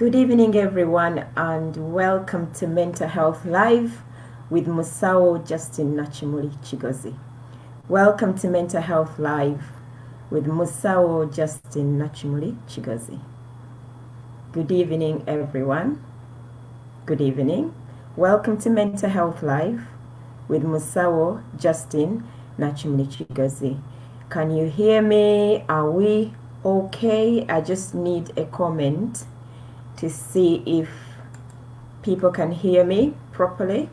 Good evening, everyone, and welcome to Mental Health Live with Musawo, Justine, Nakimuli, Kigozi. Welcome to Mental Health Live with Musawo, Justine, Nakimuli, Kigozi. Good evening, everyone. Good evening. Welcome to Mental Health Live with Musawo, Justine, Nakimuli, Kigozi. Can you hear me? Are we okay? I just need a comment to see if people can hear me properly.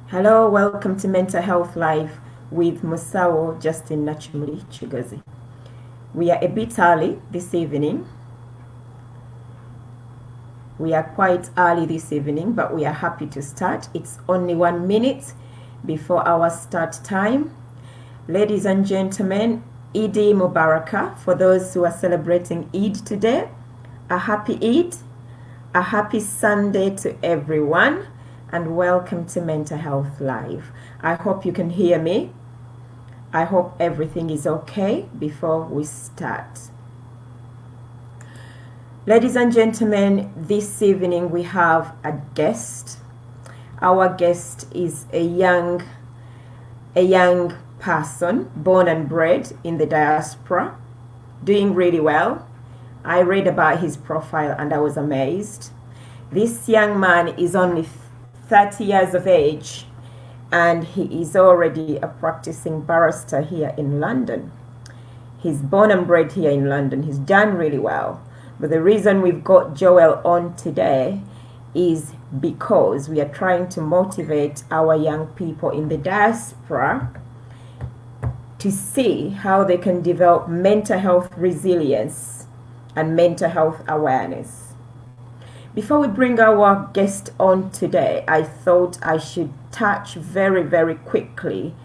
Hello, welcome to Mental Health Live with Musawo, Justine, Nakimuli, Kigozi. We are a bit early this evening. We are quite early this evening, but we are happy to start. It's only 1 minute before our start time. Ladies and gentlemen, Eid Mubarakah for those who are celebrating Eid today. A happy Eid, a happy Sunday to everyone, and welcome to Mental Health Live. I hope you can hear me. I hope everything is okay before we start. Ladies and gentlemen, this evening we have a guest. Our guest is a young person, born and bred in the diaspora, doing really well. I read about his profile and I was amazed. This young man is only 30 years of age and he is already a practicing barrister here in London. He's born and bred here in London. He's done really well. But the reason we've got Joel on today is because we are trying to motivate our young people in the diaspora to see how they can develop mental health resilience and mental health awareness. Before we bring our guest on today, I thought I should touch very, very quickly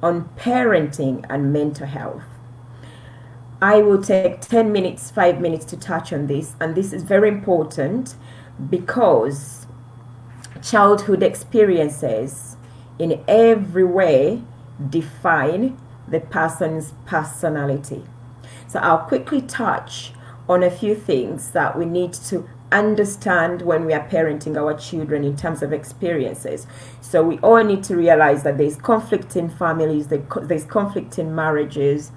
on parenting and mental health. I will take 10 minutes, 5 minutes to touch on this, and this is very important because childhood experiences in every way define the person's personality. So I'll quickly touch on a few things that we need to understand when we are parenting our children in terms of experiences. So we all need to realize that there's conflict in families, there's conflict in marriages.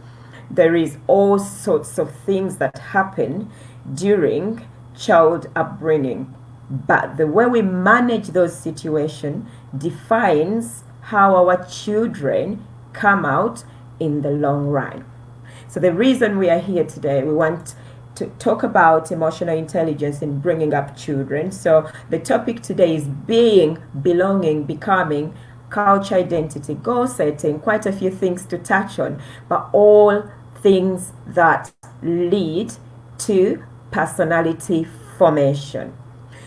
There is all sorts of things that happen during child upbringing. But the way we manage those situations defines how our children come out in the long run. So the reason we are here today, we want to talk about emotional intelligence in bringing up children. So the topic today is being, belonging, becoming, culture, identity, goal setting, quite a few things to touch on, but all things that lead to personality formation.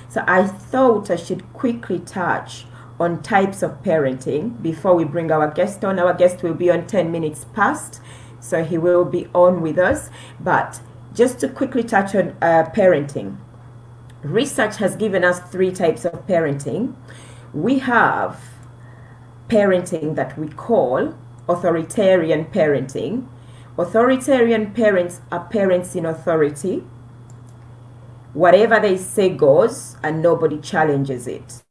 So I thought I should quickly touch on types of parenting before we bring our guest on. Our guest will be on 10 minutes past, so he will be on with us. But just to quickly touch on parenting. Research has given us 3 types of parenting. We have parenting that we call authoritarian parenting. Authoritarian parents are parents in authority. Whatever they say goes and nobody challenges it.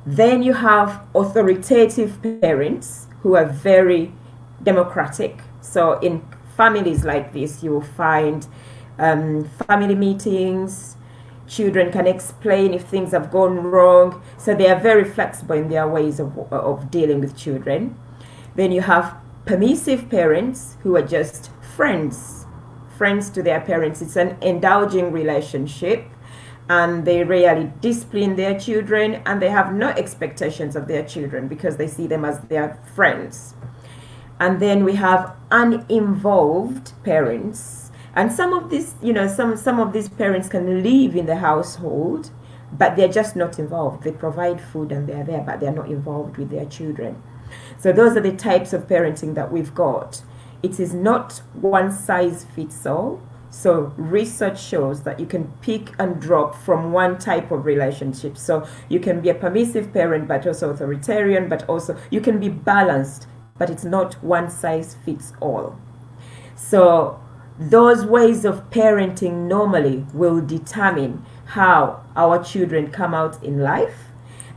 Then you have authoritative parents who are very democratic. So in families like this, you will find family meetings. Children can explain if things have gone wrong. So they are very flexible in their ways of dealing with children. Then you have permissive parents who are just friends to their parents. It's an indulging relationship and they rarely discipline their children and they have no expectations of their children because they see them as their friends. And then we have uninvolved parents, and some of these, some of these parents can live in the household but they're just not involved. They provide food and they're there but they're not involved with their children. So those are the types of parenting that we've got. It is not one size fits all. So research shows that you can pick and drop from one type of relationship. So you can be a permissive parent, but also authoritarian, but also you can be balanced, but it's not one size fits all. So those ways of parenting normally will determine how our children come out in life.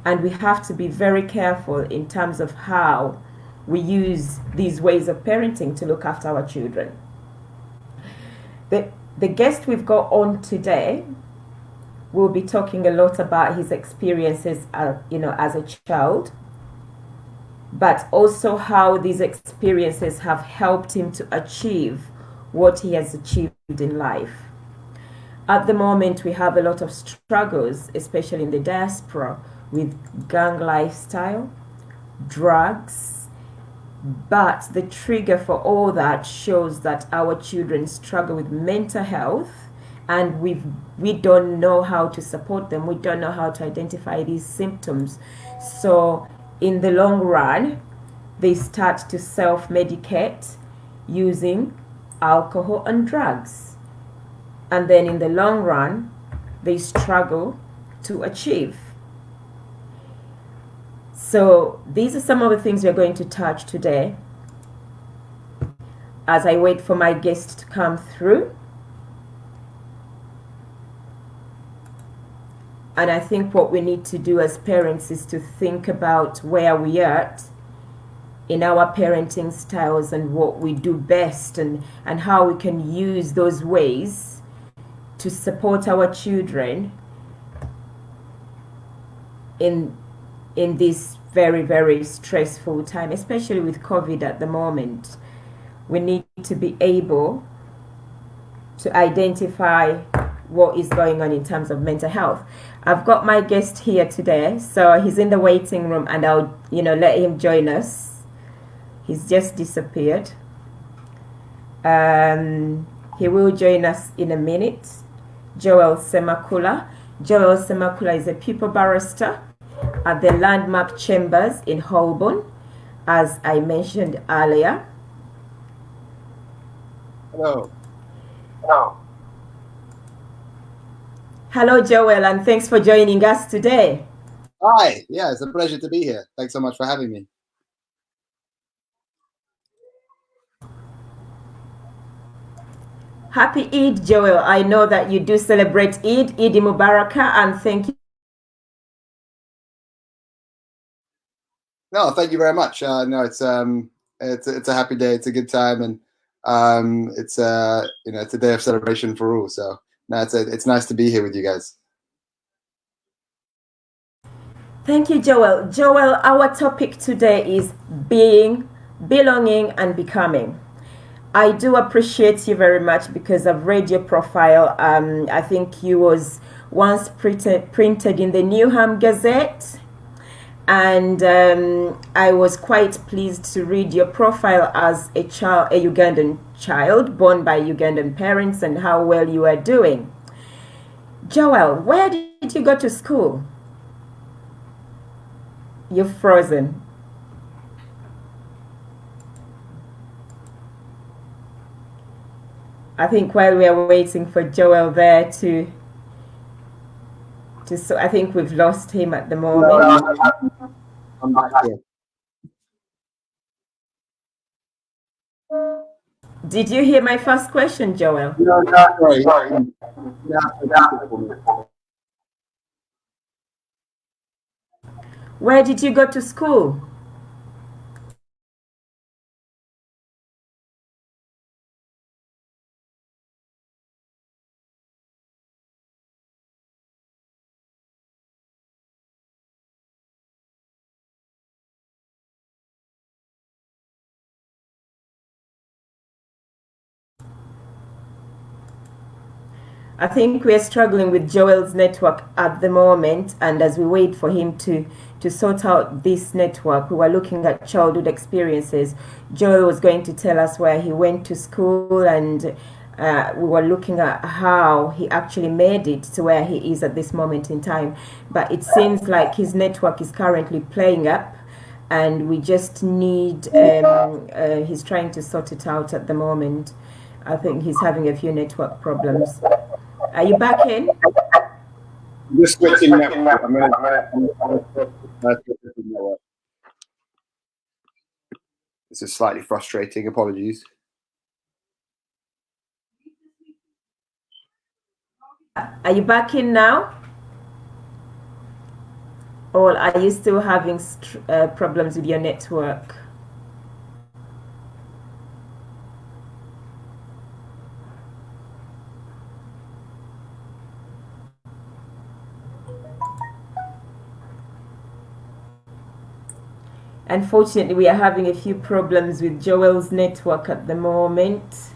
And we have to be very careful in terms of how we use these ways of parenting to look after our children. The guest we've got on today will be talking a lot about his experiences, as a child, but also how these experiences have helped him to achieve what he has achieved in life. At the moment, we have a lot of struggles, especially in the diaspora, with gang lifestyle, drugs, but the trigger for all that shows that our children struggle with mental health, and we don't know how to support them. We don't know how to identify these symptoms. So in the long run, they start to self-medicate using alcohol and drugs. And then in the long run, they struggle to achieve. So these are some of the things we're going to touch today as I wait for my guest to come through. And I think what we need to do as parents is to think about where we are at in our parenting styles and what we do best, and how we can use those ways to support our children in this very, very stressful time, especially with COVID at the moment. We need to be able to identify what is going on in terms of mental health. I've got my guest here today, so he's in the waiting room, and I'll let him join us. He's just disappeared. He will join us in a minute. Joel Semakula. Joel Semakula is a Pupil barrister at the Landmark Chambers in Holbom, as I mentioned earlier. Hello. Hello, Joel, and thanks for joining us today. Hi. Yeah, it's a pleasure to be here. Thanks so much for having me. Happy Eid, Joel. I know that you do celebrate Eid Mubarak, and thank you. No, thank you very much. No, it's a happy day. It's a good time, and it's it's a day of celebration for all. So no, it's nice to be here with you guys. Thank you, Joel. Joel, our topic today is being, belonging, and becoming. I do appreciate you very much because I've read your profile. I think you was once printed in the Newham Gazette, and I was quite pleased to read your profile as a Ugandan child born by Ugandan parents, and how well you are doing. Joel, where did you go to school? You're frozen. I think while we are waiting for Joel there so I think we've lost him at the moment. I'm back here. Did you hear my first question, Joel? No, sorry. Where did you go to school? I think we're struggling with Joel's network at the moment, and as we wait for him to sort out this network, we were looking at childhood experiences. Joel was going to tell us where he went to school, and we were looking at how he actually made it to where he is at this moment in time. But it seems like his network is currently playing up, and we just need, he's trying to sort it out at the moment. I think he's having a few network problems. Are you back in? Just switching network. I'm gonna network. This is slightly frustrating. Apologies. Are you back in now? Or are you still having problems with your network? Unfortunately, we are having a few problems with Joel's network at the moment.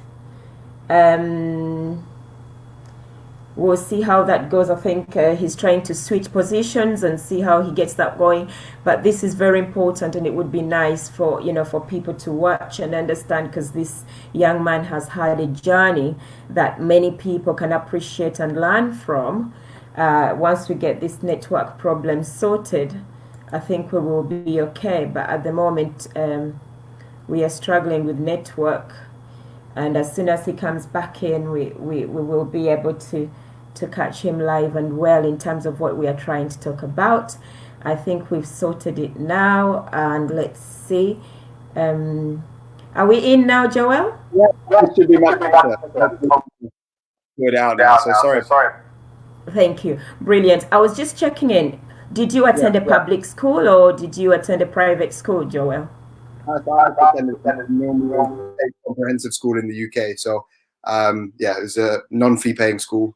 We'll see how that goes. I think he's trying to switch positions and see how he gets that going. But this is very important, and it would be nice for for people to watch and understand, because this young man has had a journey that many people can appreciate and learn from. Once we get this network problem sorted, I think we will be okay. But at the moment, we are struggling with network. And as soon as he comes back in, we will be able to catch him live and well in terms of what we are trying to talk about. I think we've sorted it now, and let's see. Are we in now, Joel? Yeah, it should be much better. Good out now, so sorry. Thank you. Brilliant. I was just checking in. Did you attend a public school, or did you attend a private school, Joel? I attended a normal comprehensive school in the UK. So, yeah, it was a non-fee paying school.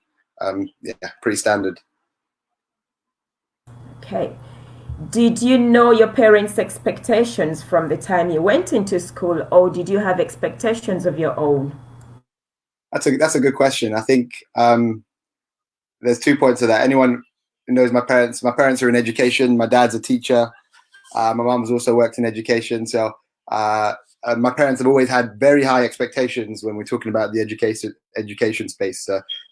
Yeah, pretty standard. Okay. Did you know your parents' expectations from the time you went into school, or did you have expectations of your own? That's a good question. I think there's 2 points to that. Anyone who knows my parents are in education. My dad's a teacher. My mum's also worked in education. So my parents have always had very high expectations when we're talking about the education space.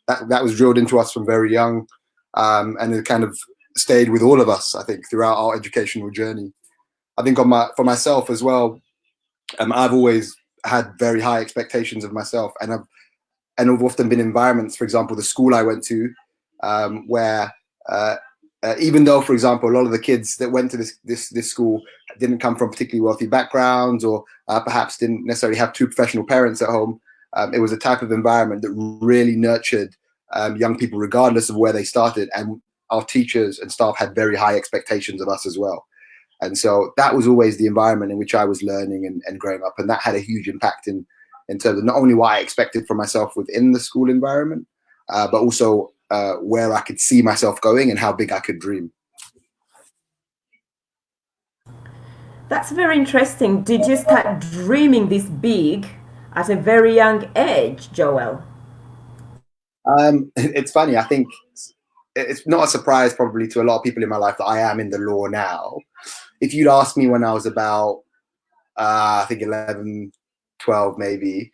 That was drilled into us from very young, and it kind of stayed with all of us, I think, throughout our educational journey. I think for myself as well, I've always had very high expectations of myself, and I've often been in environments, for example, the school I went to, where even though, for example, a lot of the kids that went to this school didn't come from particularly wealthy backgrounds, or perhaps didn't necessarily have two professional parents at home, it was a type of environment that really nurtured young people, regardless of where they started. And our teachers and staff had very high expectations of us as well. And so that was always the environment in which I was learning and growing up. And that had a huge impact in terms of not only what I expected from myself within the school environment, but also where I could see myself going and how big I could dream. That's very interesting. Did you start dreaming this big at a very young age, Joel? It's funny. I think it's not a surprise probably to a lot of people in my life that I am in the law now. If you'd asked me when I was about, I think 11, 12 maybe,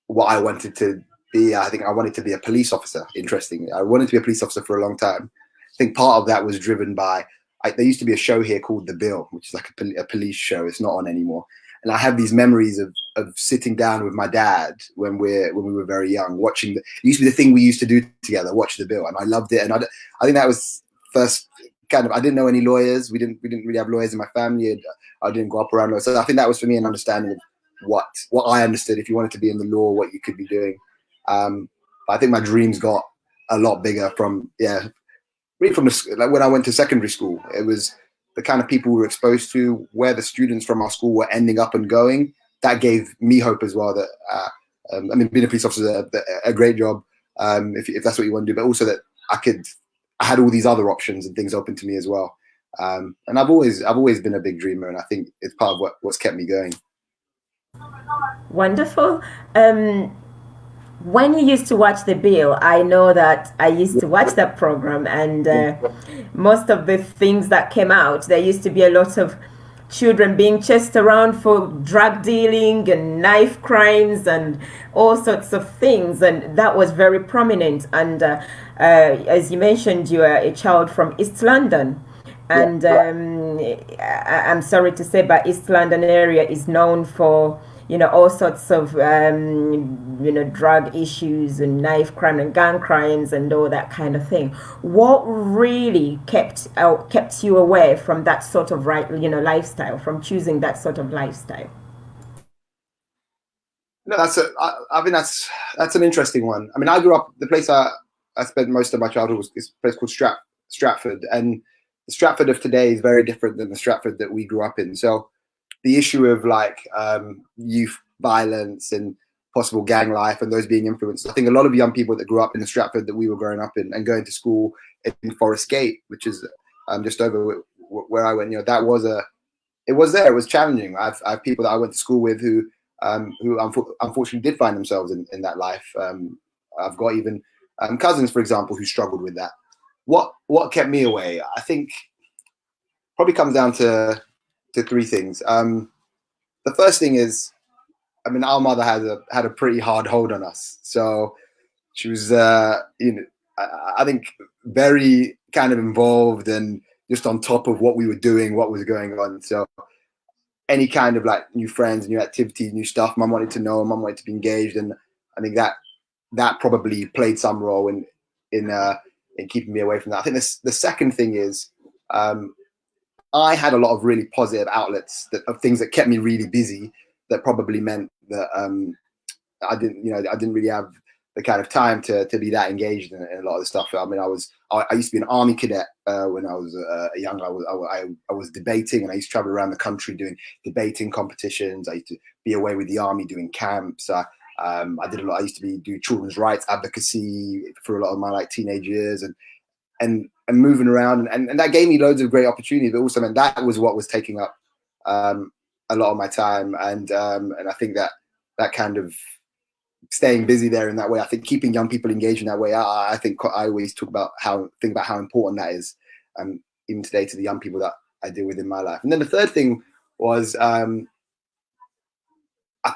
what I wanted to be, I think I wanted to be a police officer, interestingly. I wanted to be a police officer for a long time. I think part of that was driven by, there used to be a show here called The Bill, which is like a police show. It's not on anymore. And I have these memories of sitting down with my dad when we were very young, watching. It used to be the thing we used to do together, watch The Bill, and I loved it. And I think that was first kind of. I didn't know any lawyers. We didn't really have lawyers in my family. And I didn't grow up around lawyers. So I think that was for me an understanding of what I understood. If you wanted to be in the law, what you could be doing. But I think my dreams got a lot bigger from really from like when I went to secondary school. It was the kind of people we were exposed to, where the students from our school were ending up and going. That gave me hope as well. That I mean, being a police officer is a great job if that's what you want to do, but also that I had all these other options and things open to me as well. And I've always been a big dreamer, and I think it's part of what's kept me going. Wonderful. When you used to watch The Bill, I know that I used to watch that program, and most of the things that came out, there used to be a lot of children being chased around for drug dealing and knife crimes and all sorts of things, and that was very prominent. And as you mentioned, you are a child from East London, and I'm sorry to say, but East London area is known for all sorts of drug issues and knife crime and gun crimes and all that kind of thing. What really kept you away from that sort of lifestyle, from choosing that sort of lifestyle? No, I think that's an interesting one. I mean, I grew up, the place I spent most of my childhood was this place called Stratford, and the Stratford of today is very different than the Stratford that we grew up in. So the issue of youth violence and possible gang life and those being influenced, I think a lot of young people that grew up in the Stratford that we were growing up in and going to school in Forest Gate, which is just over where I went, that was it was challenging. I have people that I went to school with who unfortunately did find themselves in that life. I've got even cousins, for example, who struggled with that. What kept me away? I think probably comes down to three things. The first thing is, I mean, our mother had a pretty hard hold on us. So she was, I think, very kind of involved and just on top of what we were doing, what was going on. So any kind of new friends, new activities, new stuff, mum wanted to know, mum wanted to be engaged, and I think that probably played some role in keeping me away from that. I think the second thing is, I had a lot of really positive outlets of things that kept me really busy. That probably meant that I didn't really have the kind of time to be that engaged in a lot of the stuff. I mean, I used to be an army cadet when I was young. I was debating, and I used to travel around the country doing debating competitions. I used to be away with the army doing camps. I did a lot. I used to do children's rights advocacy for a lot of my teenage years, and moving around, and that gave me loads of great opportunities. But also meant that was what was taking up a lot of my time, and I think that kind of staying busy there in that way, I think keeping young people engaged in that way, I think I always think about how important that is, even today, to the young people that I deal with in my life. And then the third thing was, I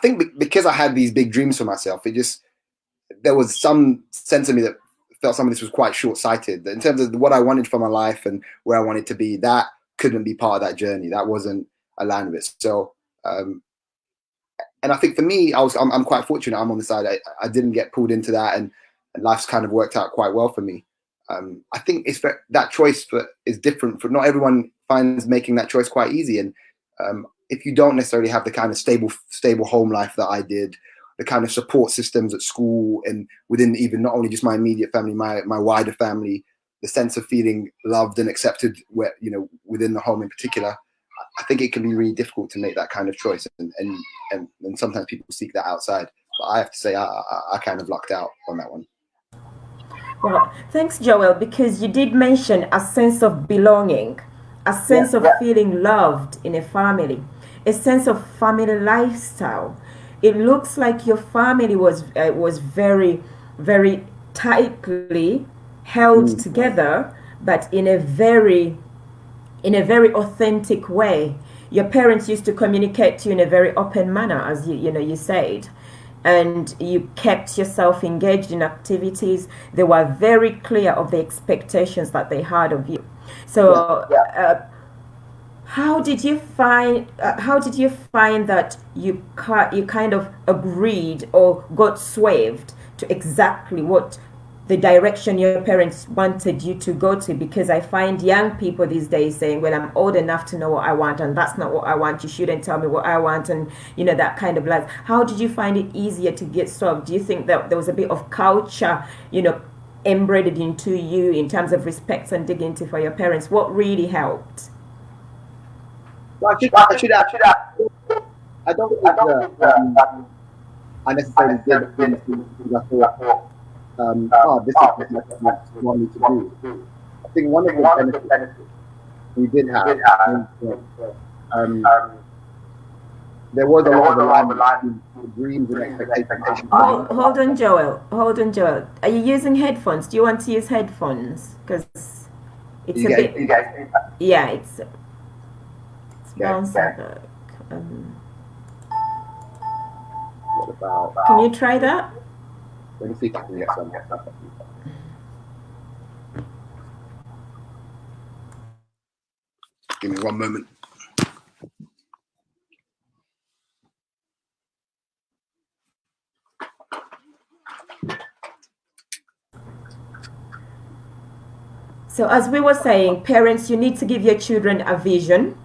think because I had these big dreams for myself, there was some sense of me that felt some of this was quite short-sighted. In terms of what I wanted for my life and where I wanted to be, that couldn't be part of that journey. That wasn't aligned with it. So, and I think for me, I'm quite fortunate. I'm on the side. I didn't get pulled into that, and life's kind of worked out quite well for me. I think that choice is different. For not everyone finds making that choice quite easy, and if you don't necessarily have the kind of stable home life that I did, the kind of support systems at school and within even not only just my immediate family, my wider family, the sense of feeling loved and accepted, within the home in particular, I think it can be really difficult to make that kind of choice, and sometimes people seek that outside. But I have to say, I kind of lucked out on that one. Well, thanks, Joel, because you did mention a sense of belonging, a sense of feeling loved in a family, a sense of family lifestyle. It looks like your family was very, very tightly held together, but in a very authentic way. Your parents used to communicate to you in a very open manner, as you said, and you kept yourself engaged in activities. They were very clear of the expectations that they had of you. So, how did you find that you kind of agreed or got swayed to exactly what the direction your parents wanted you to go to? Because I find young people these days saying, well, I'm old enough to know what I want, and that's not what I want. You shouldn't tell me what I want, and that kind of life. How did you find it easier to get solved? Do you think that there was a bit of culture, embedded into you in terms of respect and dignity for your parents? What really helped? Well, I don't think I necessarily did things because I thought, this is what I want me to do. I think one of the benefits we did have, there was a lot of alignment between dreams and expectations. Hold on, Joel. Are you using headphones? Do you want to use headphones? Because it's it's bouncing back. What about? Can you try that? Let me see if I can get some. Give me one moment. So as we were saying, parents, you need to give your children a vision.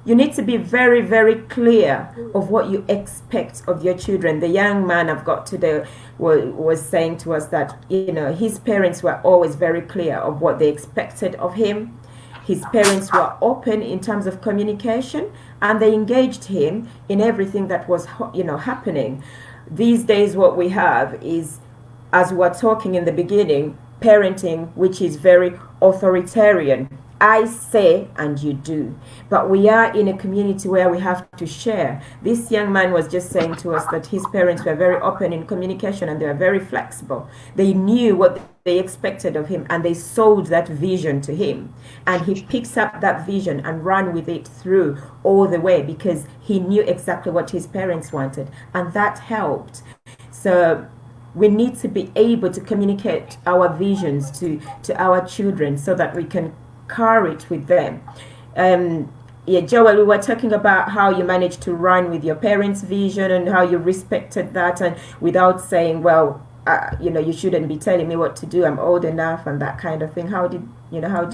You need to be very, very clear of what you expect of your children. The young man I've got today was saying to us that, you know, his parents were always very clear of what they expected of him. His parents were open in terms of communication, and they engaged him in everything that was, you know, happening. These days, what we have is, as we were talking in the beginning, parenting which is very authoritarian. I say and you do. But we are in a community where we have to share. This young man was just saying to us that his parents were very open in communication and they were very flexible. They knew what they expected of him and they sold that vision to him. And he picks up that vision and ran with it through all the way because he knew exactly what his parents wanted. And that helped. So we need to be able to communicate our visions to our children so that we can carry it with them. Yeah, Joel, we were talking about how you managed to run with your parents' vision and how you respected that, and without saying, well, you know, you shouldn't be telling me what to do, I'm old enough, and that kind of thing. How did you know how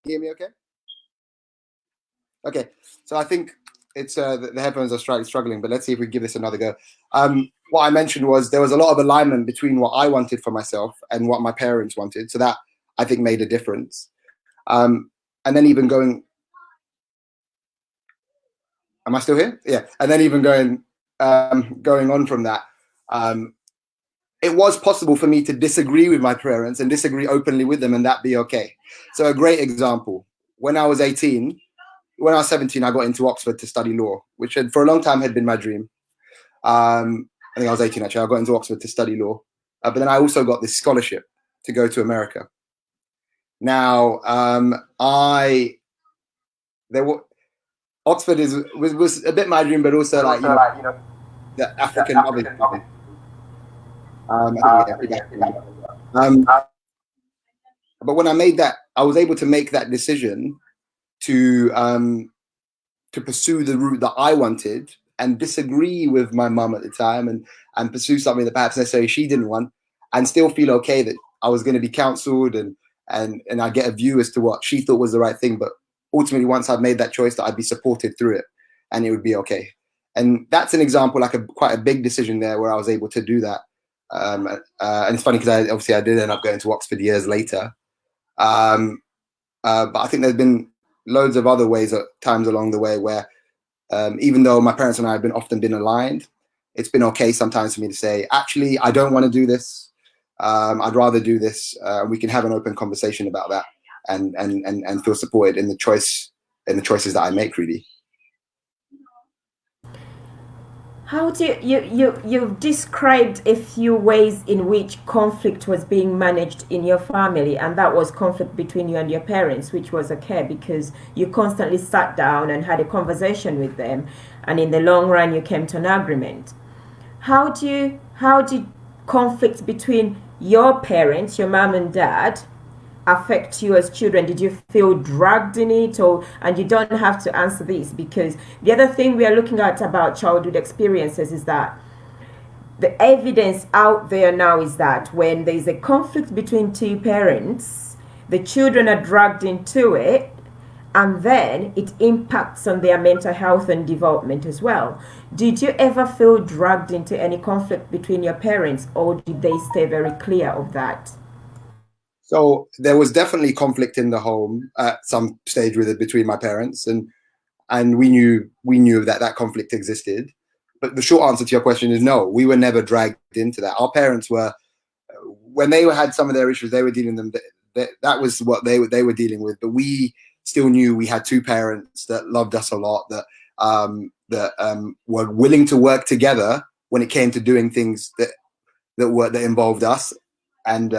Hear me okay? Okay, so I think it's the headphones are slightly struggling, but let's see if we give this another go. What I mentioned was there was a lot of alignment between what I wanted for myself and what my parents wanted, so that I think made a difference. And then even going, am I still here? Yeah, and then even going on from that, it was possible for me to disagree with my parents and disagree openly with them, and that be okay. So a great example: when I was 18. When I was 17, I got into Oxford to study law, which had, for a long time had been my dream. I think I was 18 actually. I got into Oxford to study law, but then I also got this scholarship to go to America. Now, Oxford was a bit my dream, but also like you know the African mother. But when I made that, I was able to make that decision to pursue the route that I wanted and disagree with my mum at the time and pursue something that perhaps necessarily she didn't want, and still feel okay that I was going to be counseled and I get a view as to what she thought was the right thing. But ultimately, once I'd made that choice, that I'd be supported through it and it would be okay. And that's an example, like quite a big decision there where I was able to do that. And it's funny because I did end up going to Oxford years later. But I think there's been loads of other ways at times along the way where even though my parents and I have often been aligned, it's been okay sometimes for me to say, actually, I don't want to do this. I'd rather do this. We can have an open conversation about that and feel supported in the choices that I make, really. How do you've described a few ways in which conflict was being managed in your family, and that was conflict between you and your parents, which was okay because you constantly sat down and had a conversation with them, and in the long run you came to an agreement. How did conflict between your parents, your mom and dad, affect you as children? Did you feel dragged in it? And you don't have to answer this, because the other thing we are looking at about childhood experiences is that the evidence out there now is that when there is a conflict between two parents, the children are dragged into it, and then it impacts on their mental health and development as well. Did you ever feel dragged into any conflict between your parents, or did they stay very clear of that? So there was definitely conflict in the home at some stage between my parents, and we knew that conflict existed. But the short answer to your question is no. We were never dragged into that. Our parents were, when they had some of their issues, they were dealing with them. That was what they were dealing with. But we still knew we had two parents that loved us a lot, that were willing to work together when it came to doing things that involved us, and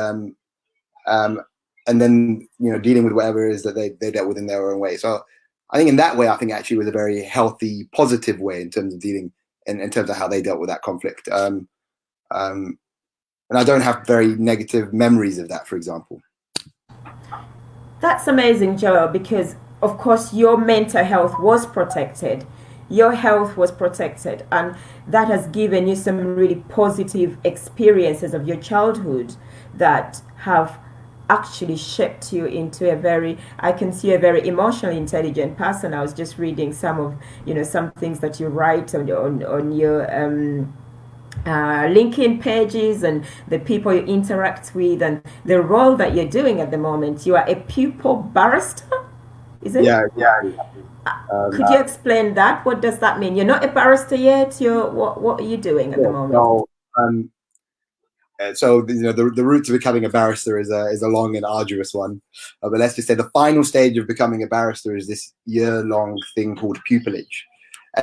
then dealing with whatever it is that they dealt with in their own way. So I think in that way, I think actually was a very healthy, positive way in terms of dealing in terms of how they dealt with that conflict. And I don't have very negative memories of that, for example. That's amazing, Joel, because of course, your mental health was protected. Your health was protected, and that has given you some really positive experiences of your childhood that have actually shaped you into a very, I can see, a very emotionally intelligent person. I was just reading some of, some things that you write on your LinkedIn pages, and the people you interact with, and the role that you're doing at the moment. You are a pupil barrister, is it? Yeah, yeah. Could you explain that? What does that mean? You're not a barrister yet. What are you doing at the moment? So the route to becoming a barrister is a long and arduous one, but let's just say the final stage of becoming a barrister is this year-long thing called pupillage,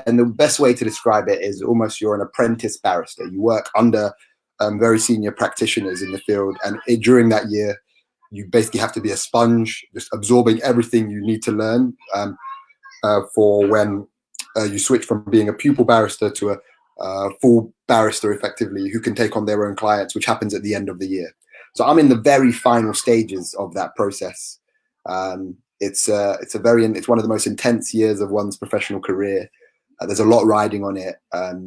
and the best way to describe it is almost you're an apprentice barrister. You work under very senior practitioners in the field, and during that year, you basically have to be a sponge, just absorbing everything you need to learn for when you switch from being a pupil barrister to a full barrister, effectively, who can take on their own clients, which happens at the end of the year. So I'm in the very final stages of that process. It's one of the most intense years of one's professional career. There's a lot riding on it. So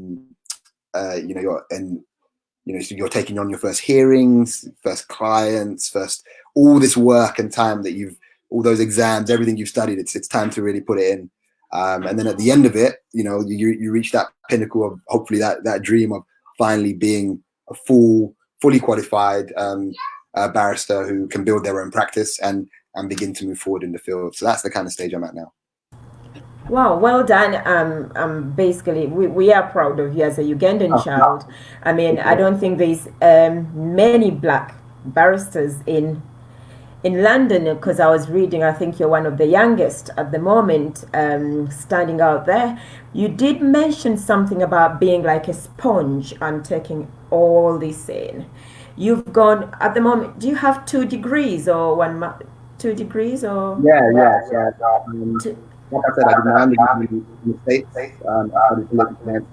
you're taking on your first hearings, first clients, first all this work and time that all those exams, everything you've studied. It's time to really put it in. And then at the end of it, you reach that pinnacle of hopefully that dream of finally being a fully qualified barrister who can build their own practice and begin to move forward in the field. So that's the kind of stage I'm at now. Wow, well done. Basically, we are proud of you as a Ugandan child. I mean, I don't think there's many black barristers in London, because I was reading, I think you're one of the youngest at the moment, standing out there. You did mention something about being like a sponge and taking all this in. You've gone, at the moment, do you have 2 degrees or 2 degrees or? Yeah. Like I said, I did my undergraduate in the States. I did political science,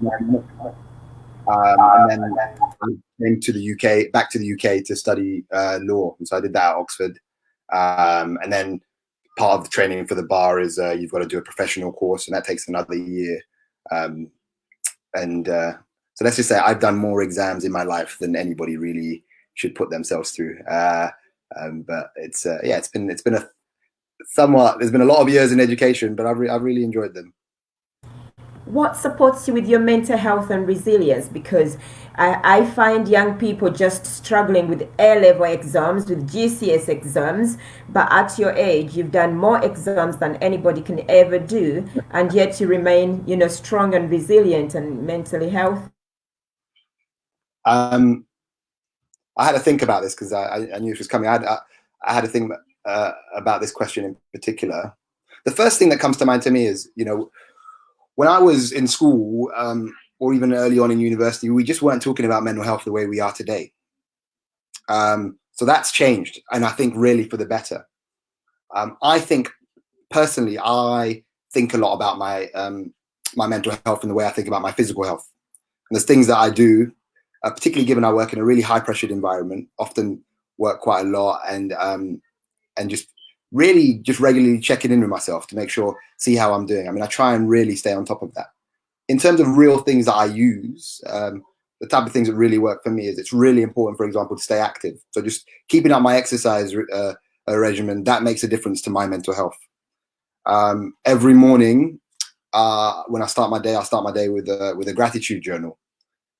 and then I came to the UK, back to the UK to study law. And so I did that at Oxford. And then part of the training for the bar is you've got to do a professional course, and that takes another year. So let's just say I've done more exams in my life than anybody really should put themselves through. But it's been a somewhat. There's been a lot of years in education, but I've really enjoyed them. What supports you with your mental health and resilience? Because I find young people just struggling with A-level exams, with GCS exams, but at your age, you've done more exams than anybody can ever do, and yet you remain, strong and resilient and mentally healthy. I had to think about this because I knew it was coming. I had to think about this question in particular. The first thing that comes to mind to me is, when I was in school, or even early on in university, we just weren't talking about mental health the way we are today. So that's changed, and I think really for the better. I think personally, I think a lot about my my mental health and the way I think about my physical health. And there's things that I do, particularly given I work in a really high-pressured environment, often work quite a lot, and just regularly checking in with myself to make sure, see how I'm doing. I mean, I try and really stay on top of that. In terms of real things that I use, the type of things that really work for me is it's really important, for example, to stay active. So just keeping up my exercise regimen, that makes a difference to my mental health. Every morning, when I start my day with a gratitude journal.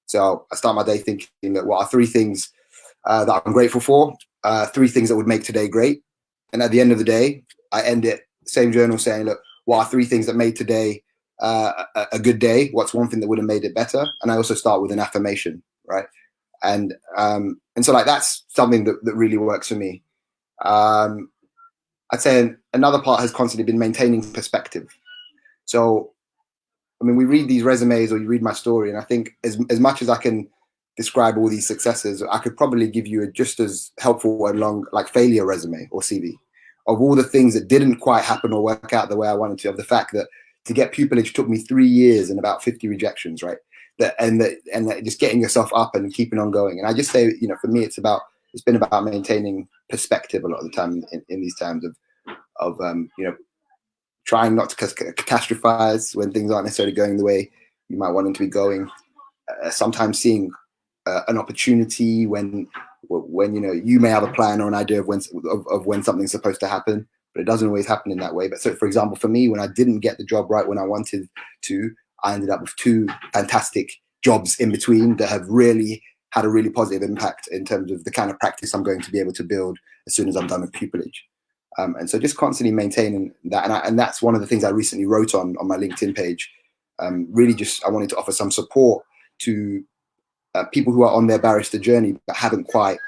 So I start my day thinking, what are 3 things that I'm grateful for, 3 things that would make today great. And at the end of the day, I end it, same journal, saying, look, what are 3 things that made today a good day? What's 1 thing that would have made it better? And I also start with an affirmation, right? And so like that's something that really works for me. I'd say another part has constantly been maintaining perspective. So, I mean, we read these resumes or you read my story, and I think as much as I can describe all these successes, I could probably give you a just as helpful and long like failure resume or CV of all the things that didn't quite happen or work out the way I wanted to, of the fact that to get pupillage took me 3 years and about 50 rejections, right? That just getting yourself up and keeping on going. And I just say, for me, it's been about maintaining perspective a lot of the time in these times of trying not to catastrophize when things aren't necessarily going the way you might want them to be going. Sometimes seeing an opportunity when you may have a plan or an idea of when something's supposed to happen, but it doesn't always happen in that way. But so, for example, for me, when I didn't get the job right when I wanted to, I ended up with 2 fantastic jobs in between that have really had a really positive impact in terms of the kind of practice I'm going to be able to build as soon as I'm done with pupillage. And so just constantly maintaining that. And that's one of the things I recently wrote on my LinkedIn page. Really just, I wanted to offer some support to people who are on their barrister journey but haven't quite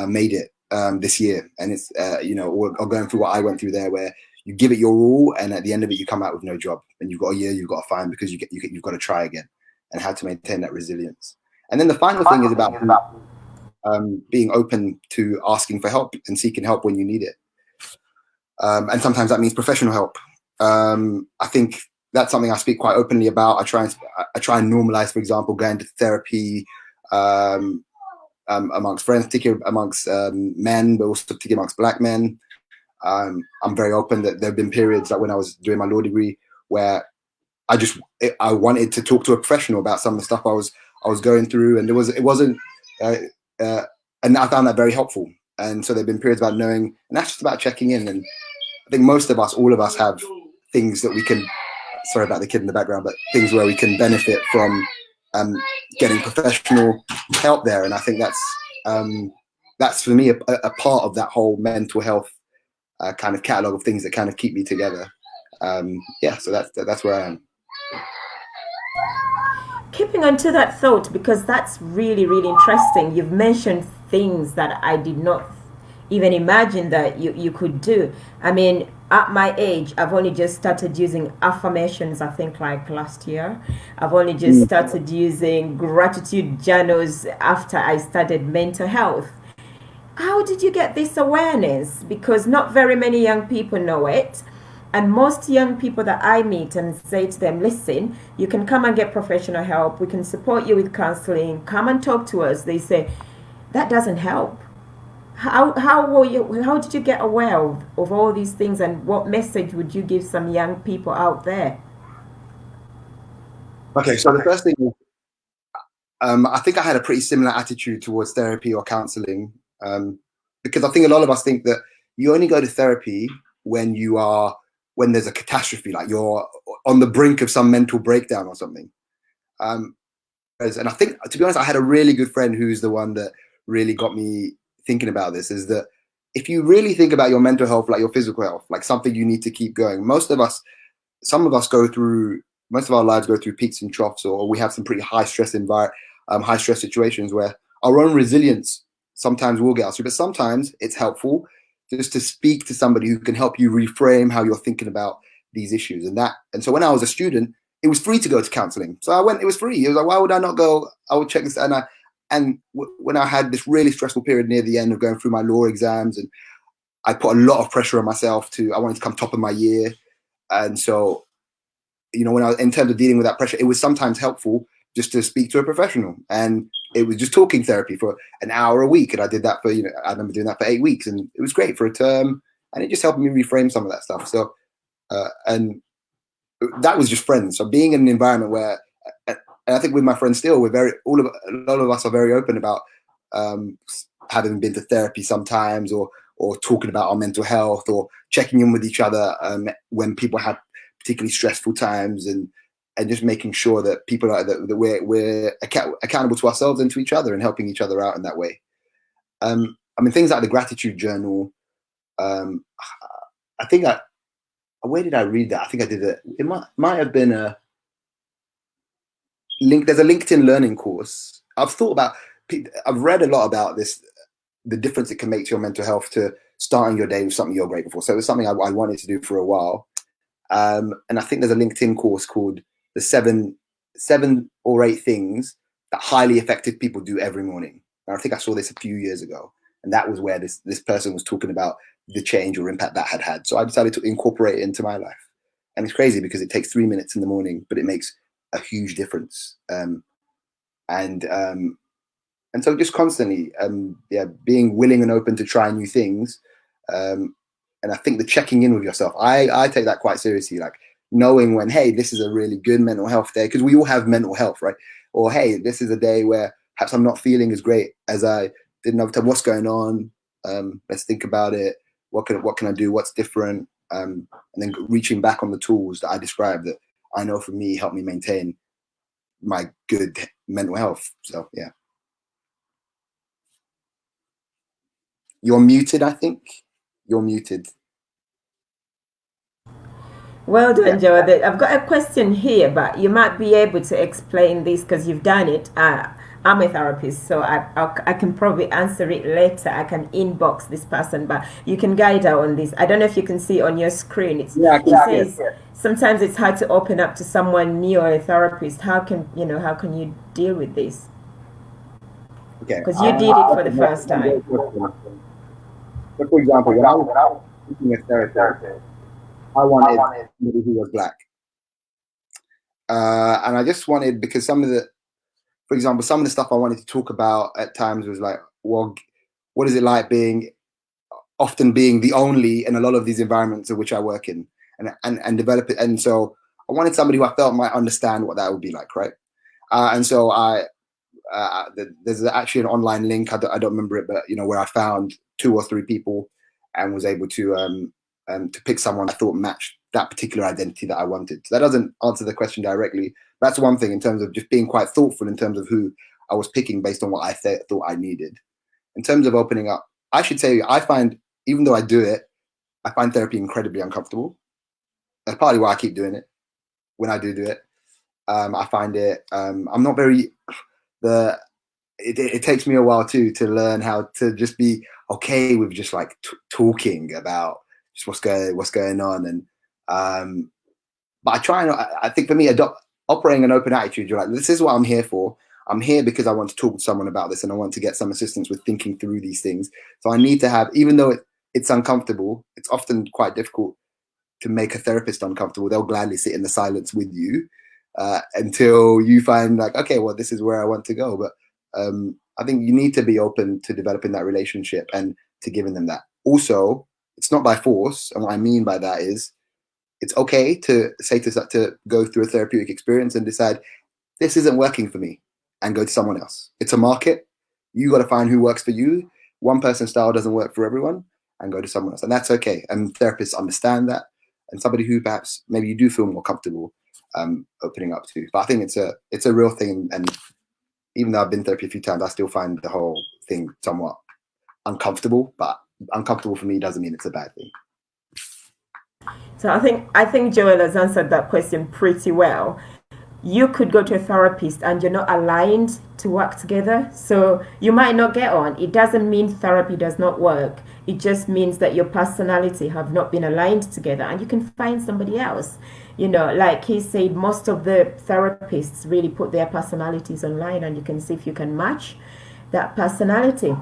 made it this year. And it's, or going through what I went through there, where you give it your all and at the end of it, you come out with no job and you've got a year you've got to find because you've got to try again, and how to maintain that resilience. And then the final thing is about being open to asking for help and seeking help when you need it. And sometimes that means professional help. I think that's something I speak quite openly about. I try and normalize, for example, going to therapy amongst friends, particularly amongst men, but also particularly amongst Black men. I'm very open that there have been periods, like when I was doing my law degree, where I wanted to talk to a professional about some of the stuff I was going through, and it wasn't, and I found that very helpful. And so there've been periods about knowing, and that's just about checking in. And I think all of us have things that we can, sorry about the kid in the background, but things where we can benefit from getting professional help there. And I think that's for me a part of that whole mental health kind of catalog of things that kind of keep me together. So that's where I am. Keeping on to that thought, because that's really, really interesting. You've mentioned things that I did not even imagine that you could do. I mean, at my age, I've only just started using affirmations, I think like last year. I've only just started using gratitude journals after I started mental health. How did you get this awareness? Because not very many young people know it. And most young people that I meet and say to them, listen, you can come and get professional help. We can support you with counseling. Come and talk to us. They say, that doesn't help. How did you get aware of all these things, and what message would you give some young people out there? Okay, so the first thing is, I think I had a pretty similar attitude towards therapy or counseling, because I think a lot of us think that you only go to therapy when there's a catastrophe, like you're on the brink of some mental breakdown or something. And I think, to be honest, I had a really good friend who's the one that really got me thinking about this, is that if you really think about your mental health, like your physical health, like something you need to keep going, most of our lives go through peaks and troughs, or we have some pretty high stress situations where our own resilience sometimes will get us through, but sometimes it's helpful just to speak to somebody who can help you reframe how you're thinking about these issues. And so when I was a student, it was free to go to counseling. So I went, it was free. It was like, why would I not go? I would check this. When I had this really stressful period near the end of going through my law exams, and I put a lot of pressure on myself I wanted to come top of my year. And so, in terms of dealing with that pressure, it was sometimes helpful just to speak to a professional. And it was just talking therapy for an hour a week. And I did that I remember doing that for 8 weeks, and it was great for a term. And it just helped me reframe some of that stuff. So, and that was just friends. So being in an environment where, and I think with my friends still, a lot of us are very open about having been to therapy sometimes, or talking about our mental health, or checking in with each other when people have particularly stressful times, and just making sure that people that we're accountable to ourselves and to each other, and helping each other out in that way. Things like the gratitude journal. I think where did I read that? I think I did it. It might have been a link. There's a LinkedIn learning course. I've read a lot about this, the difference it can make to your mental health to starting your day with something you're grateful for. So it was something I wanted to do for a while. And I think there's a LinkedIn course called the seven or eight things that highly effective people do every morning. And I think I saw this a few years ago, and that was where this person was talking about the change or impact that had. So I decided to incorporate it into my life. And it's crazy because it takes 3 minutes in the morning, but it makes a huge difference. And so just constantly, being willing and open to try new things, and And I think the checking in with yourself, I take that quite seriously, like knowing when, hey, this is a really good mental health day, because we all have mental health, right? Or, hey, this is a day where perhaps I'm not feeling as great as I did another time. What's going on? Let's think about it. What can I do? What's different? And then reaching back on the tools that I described that I know for me help me maintain my good mental health. So yeah. You're muted, I think. You're muted. Well done, Joe. I've got a question here, but you might be able to explain this because you've done it. I'm a therapist, so I can probably answer it later. I can inbox this person, but you can guide her on this. I don't know if you can see on your screen. It says sometimes it's hard to open up to someone new or a therapist. How can you deal with this? Okay. Because you did it for the first time. So, for example, when I was teaching a therapist, I wanted somebody who was Black. And I just wanted, because for example, some of the stuff I wanted to talk about at times was like, well, what is it like often being the only in a lot of these environments of which I work in and develop it. And so I wanted somebody who I felt might understand what that would be like, right? And so there's actually an online link, I don't remember it, but where I found 2 or 3 people and was able to pick someone I thought matched that particular identity that I wanted. So that doesn't answer the question directly. That's one thing in terms of just being quite thoughtful in terms of who I was picking based on what I thought I needed. In terms of opening up, I should say I find, even though I do it, I find therapy incredibly uncomfortable. That's partly why I keep doing it. When I do it, I find it, I'm not very, it takes me a while too to learn how to just be okay with just like talking about just what's going on. And but I try and I think for me, operating an open attitude, you're like, this is what I'm here for. I'm here because I want to talk to someone about this and I want to get some assistance with thinking through these things. So I need to have, even though it's uncomfortable, it's often quite difficult to make a therapist uncomfortable. They'll gladly sit in the silence with you until you find like, okay, well, this is where I want to go. But I think you need to be open to developing that relationship and to giving them that. Also, it's not by force. And what I mean by that is it's okay to say to go through a therapeutic experience and decide this isn't working for me and go to someone else. It's a market. You got to find who works for you. One person's style doesn't work for everyone and go to someone else. And that's okay. And therapists understand that. And somebody who perhaps maybe you do feel more comfortable opening up to. But I think it's a real thing. And even though I've been therapy a few times, I still find the whole thing somewhat uncomfortable. But uncomfortable for me doesn't mean it's a bad thing. So I think Joel has answered that question pretty well. You could go to a therapist and you're not aligned to work together, so you might not get on. It doesn't mean therapy does not work. It just means that your personality have not been aligned together, and you can find somebody else. Like he said, most of the therapists really put their personalities online, and you can see if you can match that personality.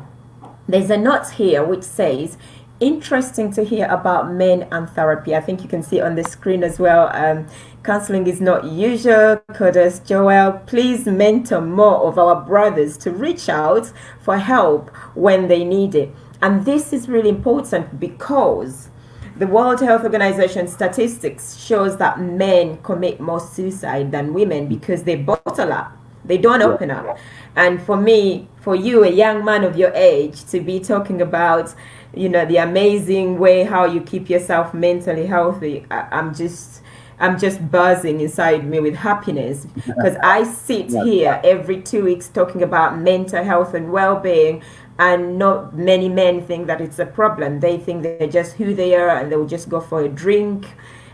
There's a note here which says, interesting to hear about men and therapy. I think you can see on the screen as well. Counseling is not usual. Kodos Joel, please mentor more of our brothers to reach out for help when they need it. And this is really important because the World Health Organization statistics shows that men commit more suicide than women because they bottle up. They don't open up. And for you, a young man of your age, to be talking about the amazing way how you keep yourself mentally healthy, I'm just buzzing inside me with happiness because I sit here every 2 weeks talking about mental health and well-being, and not many men think that it's a problem. They think they're just who they are and they'll just go for a drink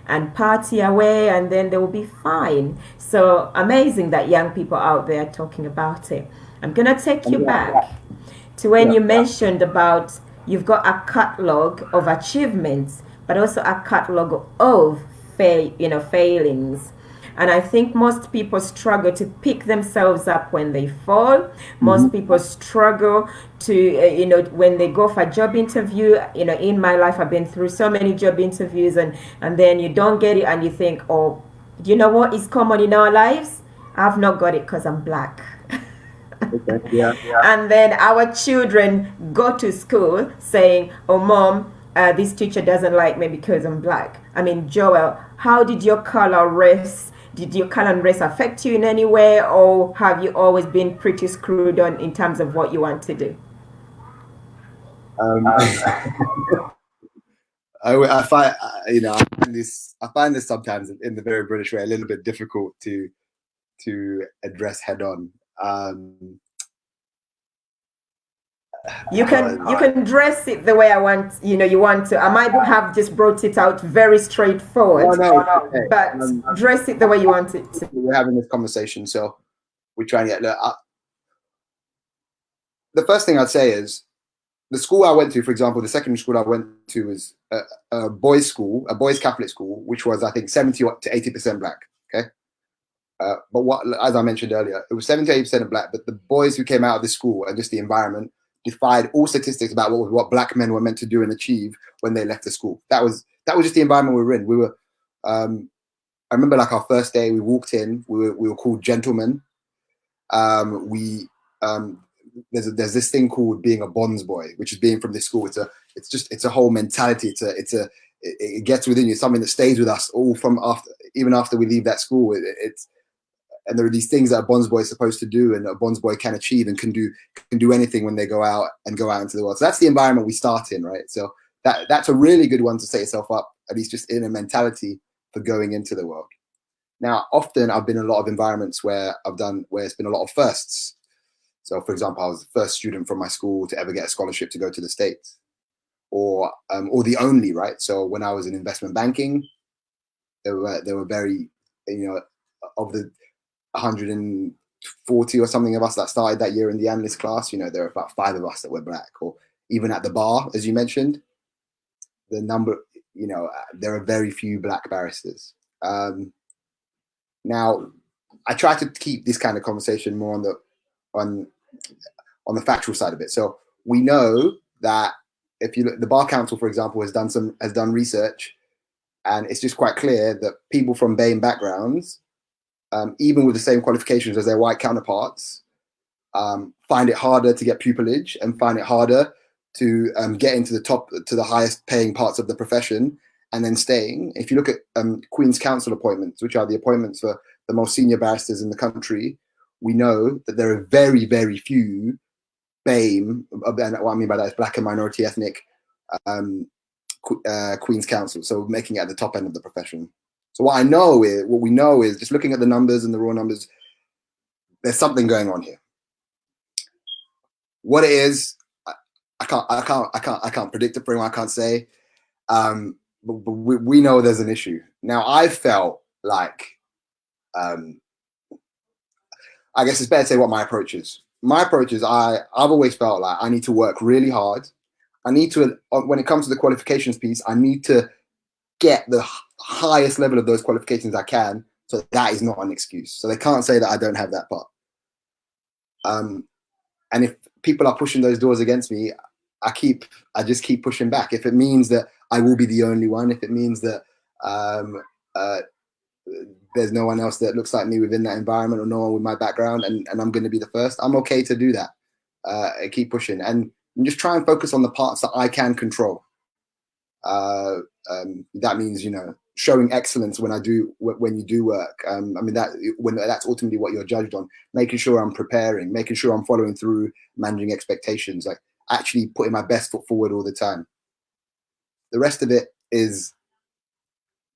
and party away and then they will be fine. So amazing that young people out there are talking about it. I'm gonna take you back to when you mentioned about you've got a catalog of achievements, but also a catalog of failings. And I think most people struggle to pick themselves up when they fall. Most people struggle to, when they go for a job interview. In my life, I've been through so many job interviews, and then you don't get it, and you think, oh, do you know what is common in our lives? I've not got it because I'm Black. Okay. Yeah. And then our children go to school saying, oh, Mom, this teacher doesn't like me because I'm black. I mean, Joel, how did your color, race, did your color and race affect you in any way, or have you always been pretty screwed on in terms of what you want to do? I find, I find this sometimes in the very British way a little bit difficult to address head on. You can dress it the way I want, you want to. I might have just brought it out very straightforward, okay. but dress it the way you want it to. We're having this conversation, so we're trying to get. The first thing I'd say is the school I went to, for example, the secondary school I went to was a boys' school, a boys' Catholic school, which was, I think, 70 to 80% black. Okay. But what, as I mentioned earlier, it was 70 to 80% of black, but the boys who came out of the school and just the environment defied all statistics about what black men were meant to do and achieve when they left the school. That was just the environment we were in. We were, I remember like our first day, we walked in, we were called gentlemen. There's this thing called being a bonds boy, which is being from this school. It's a whole mentality. It gets within you, something that stays with us all from even after we leave that school. And there are these things that a bonds boy is supposed to do, and a bonds boy can achieve and can do anything when they go out into the world. So that's the environment we start in, right? So that's a really good one to set yourself up, at least just in a mentality for going into the world. Now, often I've been in a lot of environments where it's been a lot of firsts. So, for example, I was the first student from my school to ever get a scholarship to go to the States, or the only, right? So when I was in investment banking, there were very, of the 140 or something of us that started that year in the analyst class, there were about 5 of us that were black. Or even at the bar, as you mentioned, the number, there are very few black barristers. Now, I try to keep this kind of conversation more on the factual side of it. So we know that if you look, the Bar Council, for example, has done research, and it's just quite clear that people from BAME backgrounds, even with the same qualifications as their white counterparts, find it harder to get pupillage and find it harder to get into the highest paying parts of the profession and then staying. If you look at Queen's Counsel appointments, which are the appointments for the most senior barristers in the country, we know that there are very, very few BAME, and what I mean by that is black and minority ethnic Queen's Counsel, so making it at the top end of the profession. So what we know is just looking at the numbers and the raw numbers, there's something going on here. What it is, I can't predict it for anyone. I can't say, but we know there's an issue. Now, I felt like, I guess it's better to say what my approach is. My approach is I've always felt like I need to work really hard. I need to, when it comes to the qualifications piece, I need to get the highest level of those qualifications I can. So that is not an excuse. So they can't say that I don't have that part. And if people are pushing those doors against me, I just keep pushing back. If it means that I will be the only one, if it means that there's no one else that looks like me within that environment or no one with my background, and I'm going to be the first, I'm okay to do that. I keep pushing and just try and focus on the parts that I can control. That means, showing excellence when you do work. That's ultimately what you're judged on, making sure I'm preparing, making sure I'm following through, managing expectations, like actually putting my best foot forward all the time. The rest of it is,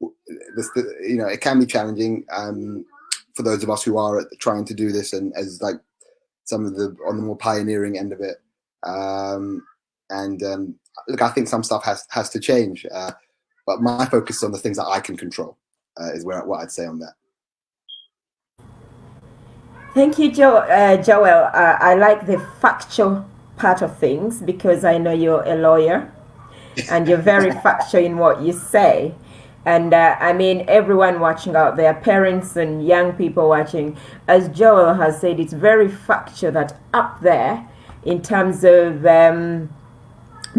it can be challenging for those of us who are trying to do this and as like some of on the more pioneering end of it. Look, I think some stuff has to change, but my focus is on the things that I can control is what I'd say on that. Thank you, Joel. I like the factual part of things because I know you're a lawyer and you're very factual in what you say. And everyone watching out there, parents and young people watching, as Joel has said, it's very factual that up there, in terms of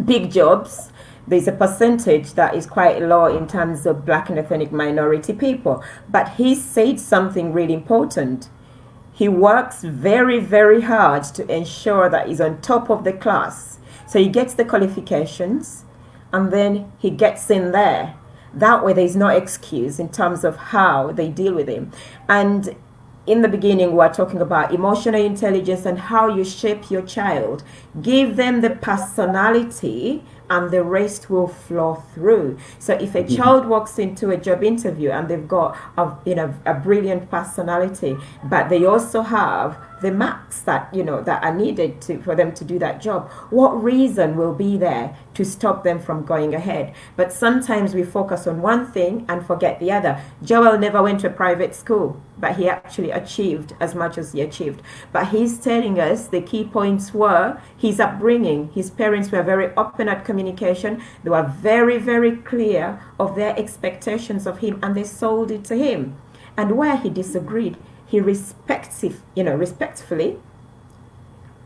big jobs, there's a percentage that is quite low in terms of black and ethnic minority people. But he said something really important. He works very, very hard to ensure that he's on top of the class. So he gets the qualifications, and then he gets in there. That way there's no excuse in terms of how they deal with him. And in the beginning, we were talking about emotional intelligence and how you shape your child. Give them the personality and the rest will flow through. So if a child walks into a job interview and they've got a brilliant personality, but they also have the marks that that are needed for them to do that job, what reason will be there to stop them from going ahead? But sometimes we focus on one thing and forget the other. Joel never went to a private school, but he actually achieved as much as he achieved. But he's telling us the key points were his upbringing. His parents were very open at communication. They were very, very clear of their expectations of him, and they sold it to him. And where he disagreed, he respectfully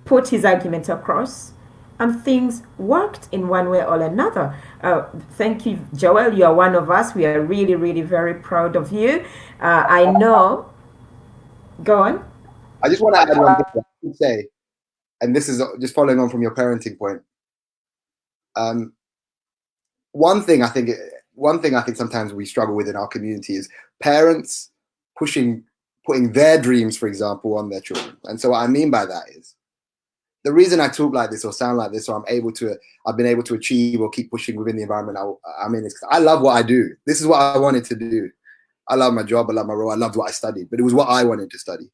put his argument across, and things worked in one way or another. Thank you, Joel. You are one of us. We are really, really very proud of you. I know. Go on. I just want to add one thing I would say, and this is just following on from your parenting point. One thing I think sometimes we struggle with in our community is parents putting their dreams, for example, on their children. And so what I mean by that is, the reason I talk like this or sound like this, or I've been able to achieve or keep pushing within the environment I'm in, is because I love what I do. This is what I wanted to do. I love my job. I love my role. I loved what I studied, but it was what I wanted to study.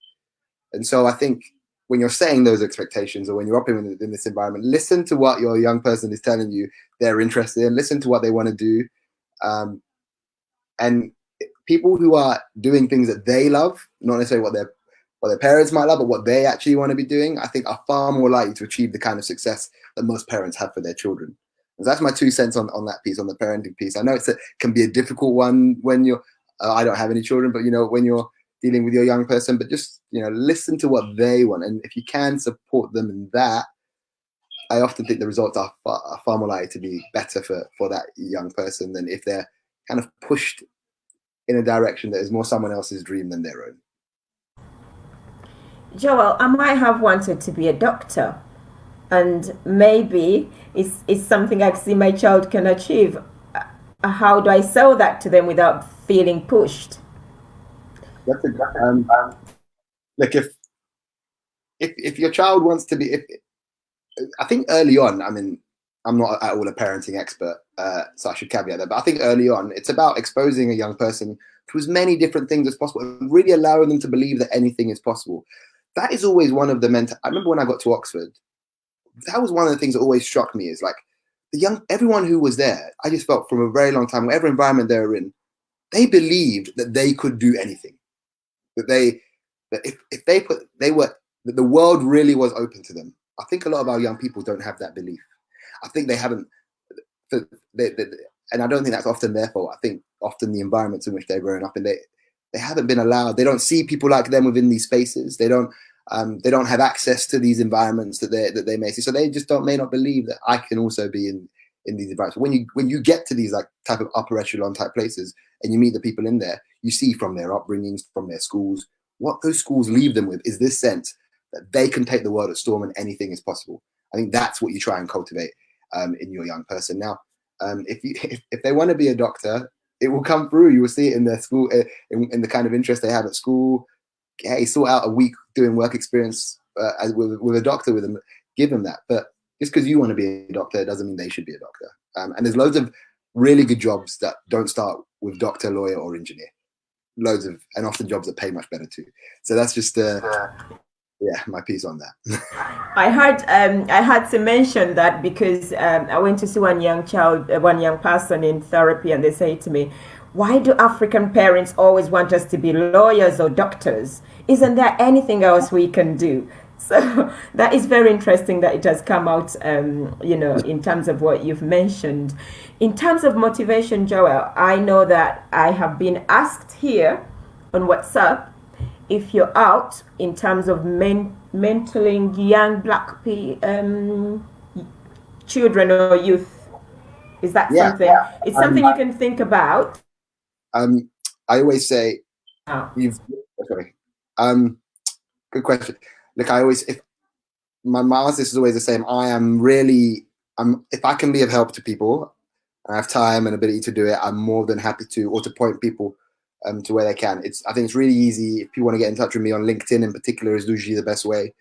And so I think when you're setting those expectations, or when you're operating in this environment, listen to what your young person is telling you they're interested in. Listen to what they want to do. And people who are doing things that they love, not necessarily what their parents might love, but what they actually want to be doing, I think are far more likely to achieve the kind of success that most parents have for their children. And that's my 2 cents on that piece, on the parenting piece. I know can be a difficult one when you're, I don't have any children, but when you're dealing with your young person, but just, listen to what they want. And if you can support them in that, I often think the results are far more likely to be better for that young person than if they're kind of pushed in a direction that is more someone else's dream than their own. Joel, I might have wanted to be a doctor, and maybe it's something I see my child can achieve. How do I sell that to them without feeling pushed? That's like if your child wants to be, I think early on, I mean, I'm not at all a parenting expert, so I should caveat that, but I think early on, it's about exposing a young person to as many different things as possible and really allowing them to believe that anything is possible. That is always one of the I remember when I got to Oxford, that was one of the things that always struck me, is like everyone who was there, I just felt from a very long time, whatever environment they were in, they believed that they could do anything. That the world really was open to them. I think a lot of our young people don't have that belief. I think they haven't, and I don't think that's often their fault. I think often the environments in which they're growing up in, they haven't been allowed. They don't see people like them within these spaces. They don't have access to these environments that they may see. So they just may not believe that I can also be in these environments. When you get to these like type of upper echelon type places and you meet the people in there, you see from their upbringings, from their schools, what those schools leave them with is this sense that they can take the world at storm and anything is possible. I think that's what you try and cultivate in your young person. Now, if they want to be a doctor, it will come through. You will see it in their school, in the kind of interest they have at school. Hey, sort out a week doing work experience with a doctor with them, give them that. But just because you want to be a doctor doesn't mean they should be a doctor. And there's loads of really good jobs that don't start with doctor, lawyer, or engineer. And often jobs that pay much better too. So that's just my piece on that. I had to mention that because I went to see one young person in therapy, and they say to me, "Why do African parents always want us to be lawyers or doctors? Isn't there anything else we can do?" So that is very interesting that it has come out, in terms of what you've mentioned. In terms of motivation, Joel, I know that I have been asked here on WhatsApp if you're out in terms of mentoring young Black children or youth. Is that something? Yeah. It's something you can think about. I always say, good question. Look, my answer is always the same. If I can be of help to people, and I have time and ability to do it, I'm more than happy to, or to point people to where they can. I think it's really easy. If people want to get in touch with me on LinkedIn in particular is usually the best way.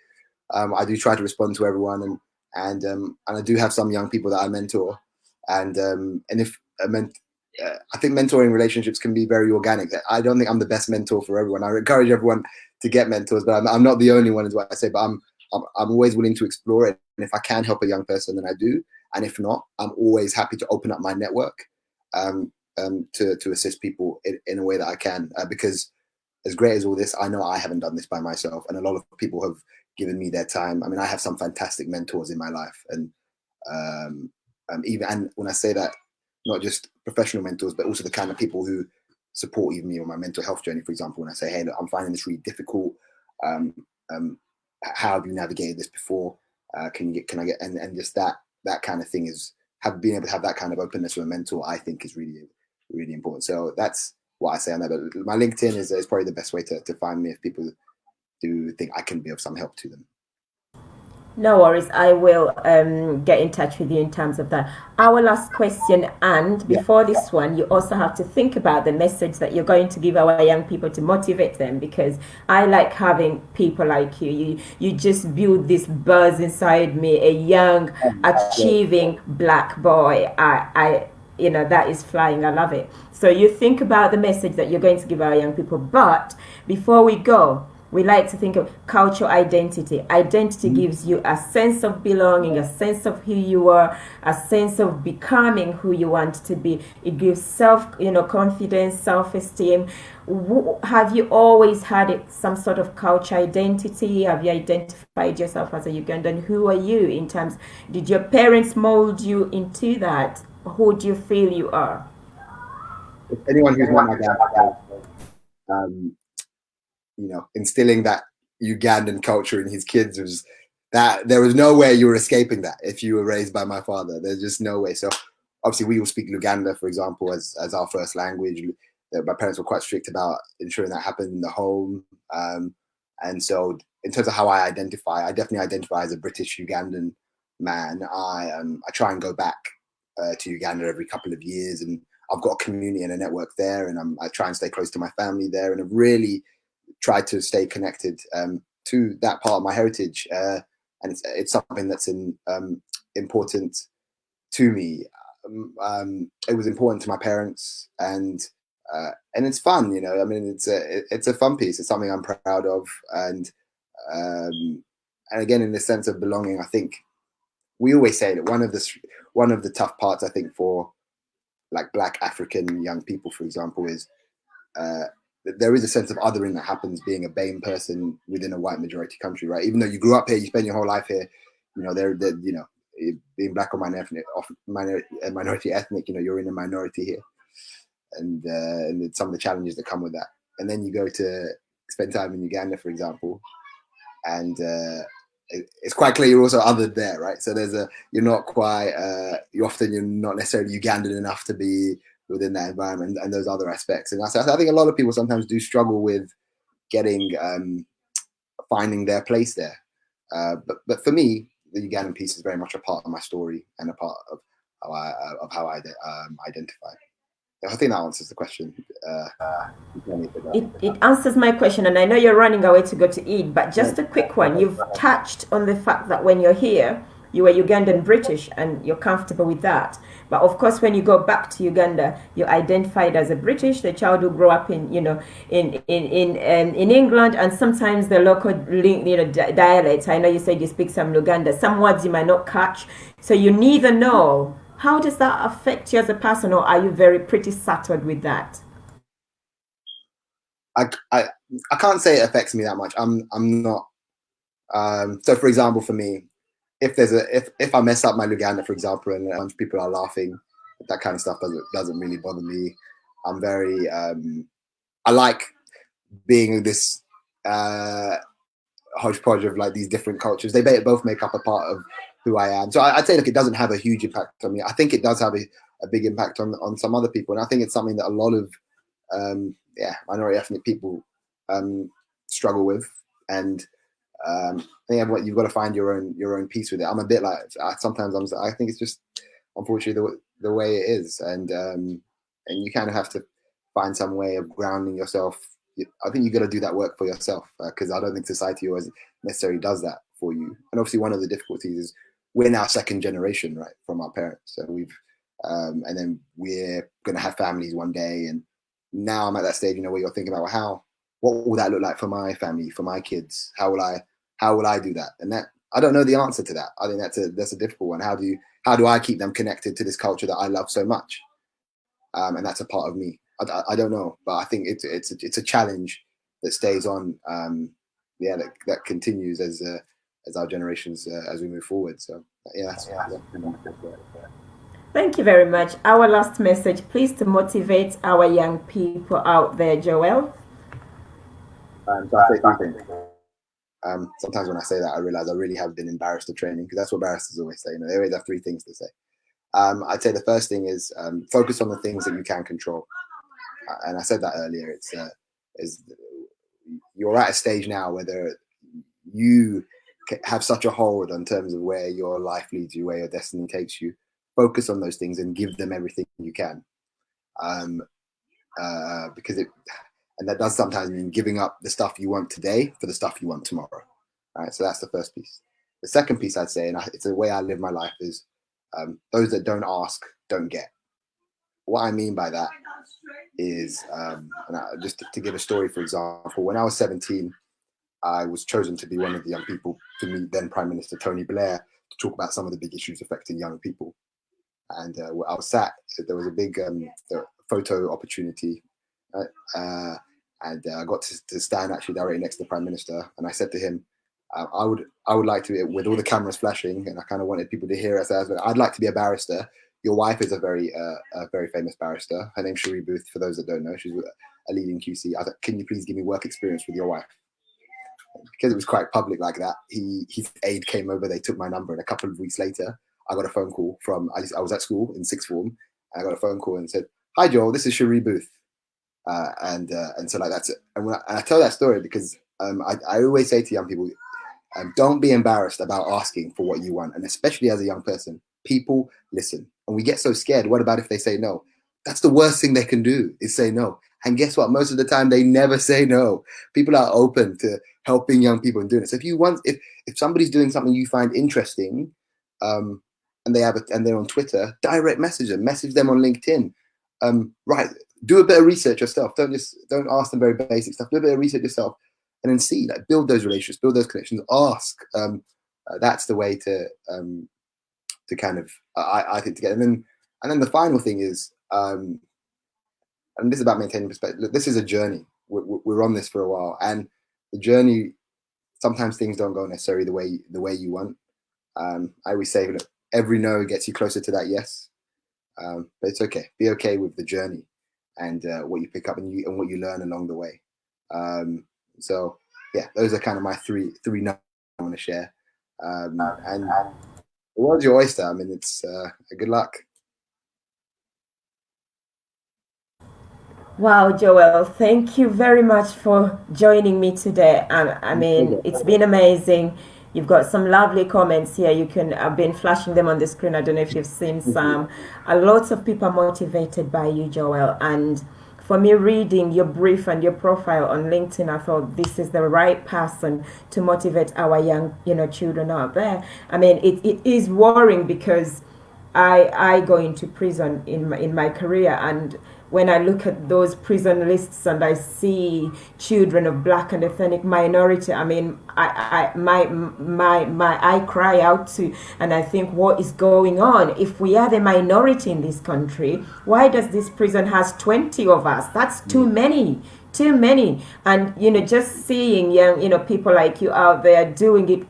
I do try to respond to everyone, and I do have some young people that I mentor, and if I think mentoring relationships can be very organic. I don't think I'm the best mentor for everyone. I encourage everyone to get mentors, but I'm not the only one, is what I say. But I'm always willing to explore it, and if I can help a young person, then I do. And if not, I'm always happy to open up my network to assist people in a way that I can. Because as great as all this, I know I haven't done this by myself, and a lot of people have given me their time. I mean, I have some fantastic mentors in my life, and and when I say that, not just professional mentors, but also the kind of people who support even me on my mental health journey. For example, when I say, "Hey, look, I'm finding this really difficult. How have you navigated this before? Can I get?" And just that kind of thing is being able to have that kind of openness with a mentor. I think is really, really important. So that's what I say on that. But my LinkedIn is probably the best way to find me if people do think I can be of some help to them. No worries. I will get in touch with you in terms of that. Our last question, and before this one, you also have to think about the message that you're going to give our young people to motivate them, because I like having people like you. You just build this buzz inside me, a young, achieving black boy. I that is flying. I love it. So you think about the message that you're going to give our young people. But before we go, we like to think of cultural identity. Identity gives you a sense of belonging, a sense of who you are, a sense of becoming who you want to be. It gives confidence, self-esteem. Have you always had some sort of cultural identity? Have you identified yourself as a Ugandan? Who are you in terms? Did your parents mold you into that? Who do you feel you are? If anyone who's met my dad, instilling that Ugandan culture in his kids was that there was no way you were escaping that if you were raised by my father. There's just no way. So obviously we all speak Luganda, for example, as our first language. My parents were quite strict about ensuring that happened in the home. And so in terms of how I definitely identify as a British Ugandan man. I try and go back to Uganda every couple of years, and I've got a community and a network there, and I try and stay close to my family there, and I've really tried to stay connected to that part of my heritage, and it's something that's important to me. It was important to my parents, and it's fun, I mean, it's a fun piece. It's something I'm proud of, and again, in the sense of belonging, I think we always say that one of the tough parts, I think, for like Black African young people, for example, is there is a sense of othering that happens being a BAME person within a white majority country, right? Even though you grew up here, you spend your whole life here, being Black or minority ethnic, you're in a minority here, and some of the challenges that come with that. And then you go to spend time in Uganda, for example, and it's quite clear you're also othered there, right? So you're not necessarily Ugandan enough to be within that environment and those other aspects. And I think a lot of people sometimes do struggle with finding their place there. But for me, the Ugandan piece is very much a part of my story and a part of how I identify. I think that answers the question. It answers my question, and I know you're running away to go to eat, but just a quick one. You've touched on the fact that when you're here, you are Ugandan British, and you're comfortable with that. But of course, when you go back to Uganda, you're identified as a British, the child who grew up in England, and sometimes the local dialects. I know you said you speak some Luganda. Some words you might not catch, so you neither know. How does that affect you as a person, or are you pretty settled with that? I can't say it affects me that much. I'm not. So, for example, for me, if I mess up my Luganda, for example, and a bunch of people are laughing, that kind of stuff doesn't really bother me. I'm very. I like being this hodgepodge of like these different cultures. They both make up a part of who I am. So I'd say, look, it doesn't have a huge impact on me. I think it does have a big impact on some other people, and I think it's something that a lot of minority ethnic people struggle with, and I think you've got to find your own piece with it. I'm a bit like sometimes I think it's just unfortunately the way it is, and you kind of have to find some way of grounding yourself. I think you got to do that work for yourself, because I don't think society always necessarily does that for you. And obviously, one of the difficulties is we're now second generation, right, from our parents. So we've, and then we're going to have families one day. And now I'm at that stage, where you're thinking about, what will that look like for my family, for my kids? How will I do that? And that, I don't know the answer to that. I think that's a difficult one. How do I keep them connected to this culture that I love so much? And that's a part of me. I don't know, but I think it's a challenge that stays on. That continues as our generations as we move forward. So that's Thank you very much. Our last message, please, to motivate our young people out there, Joel. So I say three things. Sometimes when I say that, I realize I really have been in barrister training, because that's what barristers always say. They always have three things to say. I'd say the first thing is focus on the things that you can control. And I said that earlier. You're at a stage now where you have such a hold in terms of where your life leads you, where your destiny takes you. Focus on those things and give them everything you can. Because that does sometimes mean giving up the stuff you want today for the stuff you want tomorrow. All right, so that's the first piece. The second piece I'd say, and it's the way I live my life, is those that don't ask don't get. What I mean by that is, just to give a story, for example, when I was 17, I was chosen to be one of the young people to meet then Prime Minister Tony Blair to talk about some of the big issues affecting young people. And I was sat, there was a big photo opportunity, and I got to stand actually directly next to the Prime Minister, and I said to him, I would like to, with all the cameras flashing, and I kind of wanted people to hear us, I'd like to be a barrister. Your wife is a very famous barrister. Her name's Cherie Booth, for those that don't know. She's a leading QC. I thought, can you please give me work experience with your wife? Because it was quite public like that, his aide came over, they took my number, and a couple of weeks later, I got a phone call from, I was at school in sixth form, and I got a phone call and said, "Hi Joel, this is Cherie Booth." And so like that's it. And I tell that story because I always say to young people, don't be embarrassed about asking for what you want. And especially as a young person, people listen. And we get so scared. What about if they say no? That's the worst thing they can do, is say no. And guess what? Most of the time, they never say no. People are open to helping young people and doing it. So if somebody's doing something you find interesting, and they're on Twitter, direct message them on LinkedIn. Right, do a bit of research yourself. Don't ask them very basic stuff. Do a bit of research yourself, and then see, like, build those relationships, build those connections. Ask. That's the way to kind of I think to get. And then the final thing is, and this is about maintaining perspective. Look, this is a journey. We're on this for a while, and the journey, sometimes things don't go necessarily the way you want. I always say, look, every no gets you closer to that yes. But it's okay. Be okay with the journey and what you pick up and what you learn along the way. So yeah, those are kind of my three notes I want to share. And the world's your oyster. I mean, it's good luck. Wow, Joel, thank you very much for joining me today. I mean, it's been amazing. You've got some lovely comments here. I've been flashing them on the screen. I don't know if you've seen some. A lot of people are motivated by you, Joel. And for me, reading your brief and your profile on LinkedIn, I thought this is the right person to motivate our young, children out there. I mean, it is worrying because I go into prison in my career, and when I look at those prison lists and I see children of black and ethnic minority, I mean, I cry out to, and I think, what is going on? If we are the minority in this country, why does this prison has 20 of us? That's too many. And just seeing young people like you out there doing it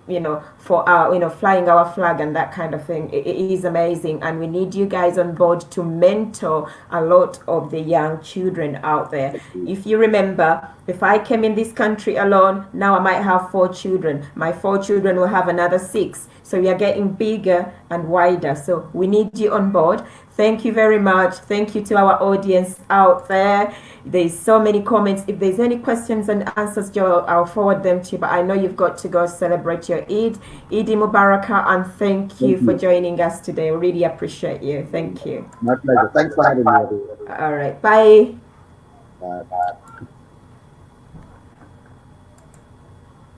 for our flying our flag and that kind of thing, it is amazing. And we need you guys on board to mentor a lot of the young children out there. If you remember, if I came in this country alone, now I might have 4 children. My 4 children will have another 6. So we are getting bigger and wider. So we need you on board. Thank you very much. Thank you to our audience out there. There's so many comments. If there's any questions and answers, Joel, I'll forward them to you. But I know you've got to go celebrate your Eid. Idi Mubaraka, and thank you for joining us today. We really appreciate you. Thank you. My pleasure. Thanks for having me. All right. Bye. Bye.